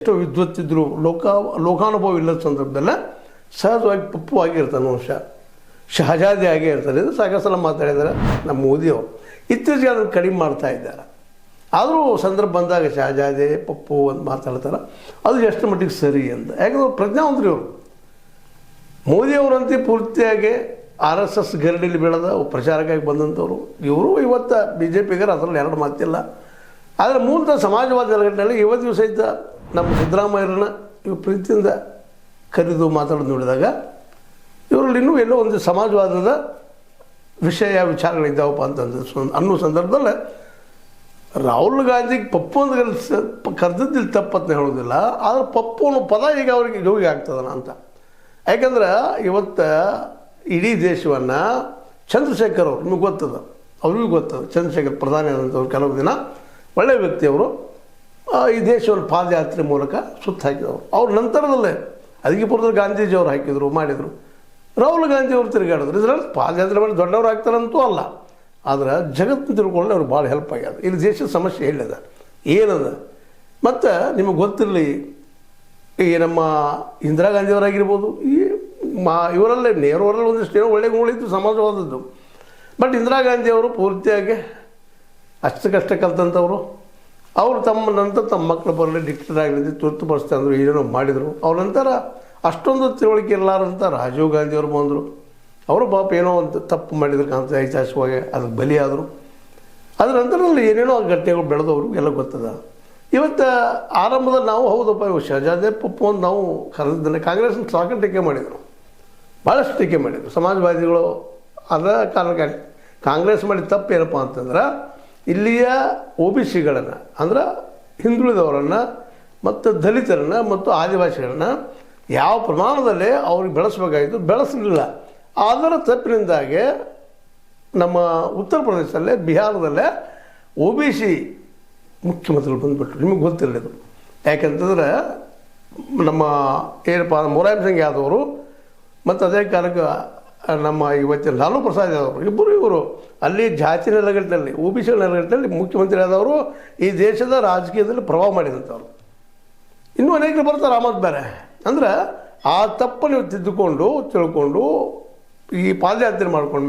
ಎಷ್ಟೋ ವಿದ್ವತ್ತಿದ್ರು ಲೋಕಾನುಭವ ಇಲ್ಲದ ಸಂದರ್ಭದಲ್ಲ ಸಹಜವಾಗಿ ಪಪ್ಪು ಆಗಿರ್ತಾನೆ ವಂಶ ಶಹಜಾದಿ ಆಗೇ ಇರ್ತಾರೆ. ಇದು ಸಾಕಷ್ಟು ಸಲ ಮಾತಾಡಿದ್ದಾರೆ ನಮ್ಮ ಮೋದಿಯವರು. ಇತ್ತೀಚೆಗೆ ಅದನ್ನು ಕಡಿಮೆ ಮಾಡ್ತಾ ಇದ್ದಾರೆ. ಆದರೂ ಸಂದರ್ಭ ಬಂದಾಗ ಶಹಜಾದೆ ಪಪ್ಪು ಅಂತ ಮಾತಾಡ್ತಾರೆ. ಅದು ಎಷ್ಟು ಮಟ್ಟಿಗೆ ಸರಿ ಅಂತ. ಯಾಕಂದ್ರೆ ಪ್ರಜ್ಞಾವಂತರು ಇವರು. ಮೋದಿಯವರಂತೆ ಪೂರ್ತಿಯಾಗಿ RSS ಗರಡಿಲಿ ಬೆಳೆದ ಪ್ರಚಾರಕ್ಕಾಗಿ ಬಂದಂಥವ್ರು ಇವರು. ಇವತ್ತು BJPಗರು ಅದರಲ್ಲಿ ಎರಡು ಮಾತಿಲ್ಲ. ಆದರೆ ಮೂಲತಃ ಸಮಾಜವಾದ ನೆಲೆಗಟ್ಟಿನಲ್ಲಿ ಇವತ್ತಿಗೂ ಸಹಿತ ನಮ್ಮ ಸಿದ್ದರಾಮಯ್ಯರನ್ನ ಇವು ಪ್ರೀತಿಯಿಂದ ಕರೆದು ಮಾತಾಡೋದು ನೋಡಿದಾಗ ಇವರಲ್ಲಿ ಇನ್ನೂ ಎಲ್ಲೋ ಒಂದು ಸಮಾಜವಾದದ ವಿಚಾರಗಳಿದ್ದಾವಪ್ಪ ಅಂತಂದು ಅನ್ನೋ ಸಂದರ್ಭದಲ್ಲಿ ರಾಹುಲ್ ಗಾಂಧಿಗೆ ಪಪ್ಪು ಅಂತ ಕರೆದಿದ್ದಿಲ್ಲ ತಪ್ಪತ್ನ ಹೇಳೋದಿಲ್ಲ. ಆದರೆ ಪಪ್ಪು ಅನ್ನೋ ಪದ ಈಗ ಅವ್ರಿಗೆ ಯೋಗಿ ಆಗ್ತದನ ಅಂತ. ಯಾಕಂದ್ರೆ ಇವತ್ತು ಇಡೀ ದೇಶವನ್ನು ಚಂದ್ರಶೇಖರ್ ಅವರು ನಿಮಗೆ ಗೊತ್ತದ, ಅವ್ರಿಗೂ ಗೊತ್ತದ. ಚಂದ್ರಶೇಖರ್ ಪ್ರಧಾನಿ ಆದಂಥವ್ರು ಕೆಲವು ದಿನ ಒಳ್ಳೆಯ ವ್ಯಕ್ತಿಯವರು ಈ ದೇಶವನ್ನು ಪಾದಯಾತ್ರೆ ಮೂಲಕ ಸುತ್ತ ಹಾಕಿದವರು. ಅವ್ರ ನಂತರದಲ್ಲೇ ಅದಕ್ಕೆಪುರದಲ್ಲಿ ಗಾಂಧೀಜಿಯವರು ಹಾಕಿದರು ಮಾಡಿದರು. ರಾಹುಲ್ ಗಾಂಧಿಯವರು ತಿರುಗಾಡಿದ್ರು. ಇದರಲ್ಲಿ ಪಾದಯಾತ್ರೆ ಮಾಡಿ ದೊಡ್ಡವರು ಆಗ್ತಾರಂತೂ ಅಲ್ಲ, ಆದರೆ ಜಗತ್ತನ್ನು ತಿಳ್ಕೊಳ್ಳಿ ಅವ್ರಿಗೆ ಭಾಳ ಹೆಲ್ಪ್ ಆಗ್ಯದ. ಇಲ್ಲಿ ದೇಶದ ಸಮಸ್ಯೆ ಹೇಳಿದ ಏನದ. ಮತ್ತು ನಿಮಗೆ ಗೊತ್ತಿರಲಿ, ಈ ನಮ್ಮ ಇಂದಿರಾ ಗಾಂಧಿಯವರಾಗಿರ್ಬೋದು, ಈ ಇವರಲ್ಲೇ ನೆಹರುವರಲ್ಲಿ ಒಂದಿಷ್ಟು ಒಳ್ಳೆ ಗುಣಗಳಿದ್ದು ಸಮಾಜವಾದದ್ದು. ಬಟ್ ಇಂದಿರಾ ಗಾಂಧಿಯವರು ಪೂರ್ತಿಯಾಗಿ ಅಷ್ಟಕ್ಕಷ್ಟೇ ಕಲ್ತಂಥವ್ರು. ಅವರು ತಮ್ಮ ನಂತರ ತಮ್ಮ ಮಕ್ಕಳು ಬರಲಿ ಡಿಕ್ಟೇಟರ್ ಆಗಲಿ ತುರ್ತು ಪರಿಸ್ಥಿತಿ ಅಂದರು, ಏನೇನೋ ಮಾಡಿದರು. ಅವ್ರ ನಂತರ ಅಷ್ಟೊಂದು ತಿಳುವಳಿಕೆ ಇರಲಾರಂತ ರಾಜೀವ್ ಗಾಂಧಿಯವರು ಬಂದರು. ಅವರು ಪಾಪ ಏನೋ ಒಂದು ತಪ್ಪು ಮಾಡಿದ್ರು ಕಾಂತ ಐತಿಹಾಸಿಕವಾಗಿ ಅದಕ್ಕೆ ಬಲಿಯಾದರು. ಅದರ ನಂತರದಲ್ಲಿ ಏನೇನೋ ಘಟನೆಗಳು ಬೆಳೆದವರು ಎಲ್ಲ ಗೊತ್ತದ. ಇವತ್ತು ಆರಂಭದಲ್ಲಿ ನಾವು ಹೌದಪ್ಪ ಇವು ಶಹಜಾದೆ ಪಪ್ಪು ಅಂತ ನಾವು ಕರೆದಿದ್ದನ್ನು ಕಾಂಗ್ರೆಸ್ನ ಸಾಕಷ್ಟು ಟೀಕೆ ಮಾಡಿದರು, ಭಾಳಷ್ಟು ಟೀಕೆ ಮಾಡಿದರು ಸಮಾಜವಾದಿಗಳು. ಅದರ ಕಾರಣಕ್ಕೆ ಕಾಂಗ್ರೆಸ್ ಮಾಡಿದ ತಪ್ಪು ಏನಪ್ಪ ಅಂತಂದ್ರೆ ಇಲ್ಲಿಯ OBCಗಳನ್ನು ಅಂದ್ರೆ ಹಿಂದುಳಿದವರನ್ನು ಮತ್ತು ದಲಿತರನ್ನು ಮತ್ತು ಆದಿವಾಸಿಗಳನ್ನು ಯಾವ ಪ್ರಮಾಣದಲ್ಲಿ ಅವ್ರಿಗೆ ಬೆಳೆಸಬೇಕಾಗಿತ್ತು ಬೆಳೆಸಲಿಲ್ಲ. ಅದರ ತಪ್ಪಿನಿಂದಾಗಿ ನಮ್ಮ ಉತ್ತರ ಪ್ರದೇಶದಲ್ಲೇ ಬಿಹಾರದಲ್ಲೇ OBC ಮುಖ್ಯಮಂತ್ರಿಗಳು ಬಂದುಬಿಟ್ರು. ನಿಮಗೆ ಗೊತ್ತಿರಲಿದ್ದು. ಯಾಕೆಂತಂದ್ರೆ ನಮ್ಮ ಏನಪ್ಪ ಮುಲಾಯಂ ಸಿಂಗ್ ಯಾದವ್ ಅವರು ಮತ್ತು ಅದೇ ಕಾಲಕ್ಕೆ ನಮ್ಮ ಇವತ್ತಿನ ಲಾಲೂ ಪ್ರಸಾದ್ ಯಾದವ್ ಇವರು ಅಲ್ಲಿ ಜಾತಿ ನೆಲೆಗಟ್ಟಿನಲ್ಲಿ OBC ನೆಲೆಗಟ್ಟಿನಲ್ಲಿ ಮುಖ್ಯಮಂತ್ರಿ ಆದವರು ಈ ದೇಶದ ರಾಜಕೀಯದಲ್ಲಿ ಪ್ರಭಾವ ಮಾಡಿದಂಥವ್ರು. ಇನ್ನೂ ಅನೇಕರು ಬರ್ತಾರೆ ಆಮದು ಬೇರೆ. ಅಂದ್ರೆ ಆ ತಪ್ಪನ್ನು ತಿದ್ದುಕೊಂಡು ತಿಳ್ಕೊಂಡು ಈ ಪಾದಯಾತ್ರೆ ಮಾಡ್ಕೊಂಡು